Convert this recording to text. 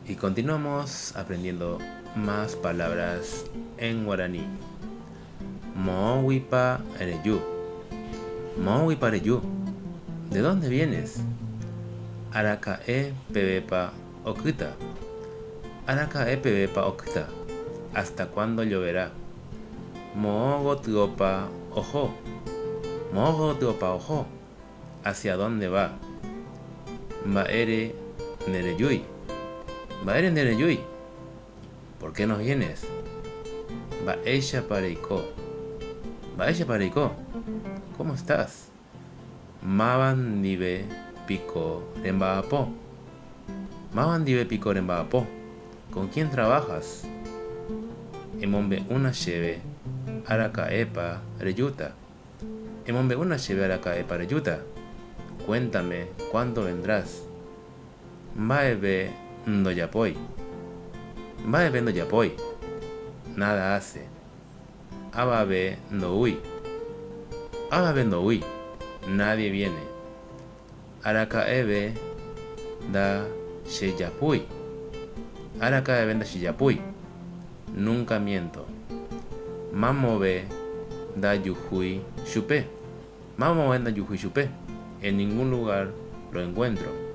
Y continuamos aprendiendo más palabras en guaraní. Mowipa ereyu. Mowipa ereyu. ¿De dónde vienes? Arakae pebepa okuta. Arakae pebepa okuta. ¿Hasta cuándo lloverá? Moogo tiopa ojo. Moogo tiopa ojo. ¿Hacia dónde va? Baere nereyui. Baere nereyui. ¿Por qué no vienes? Baesha pareiko. Baesha pareiko. ¿Cómo estás? Maban dibe pico rembapo. Maban dibe pico rembapo. ¿Con quién trabajas? Emombe una cheve arakaepa reyuta. Emombe una cheve arakaepa reyuta. Cuéntame, ¿cuándo vendrás? Mbaebe ndoyapoy. Mbaebe ndoyapoy. Nada hace. Ababe ndoi. Ababe ndoi. Nadie viene. Arakaebe da sheyapuy. Arakaebe da sheyapuy. Nunca miento. Mamobe da yuhui shupe. Mamobe da yuhui shupe. En ningún lugar lo encuentro.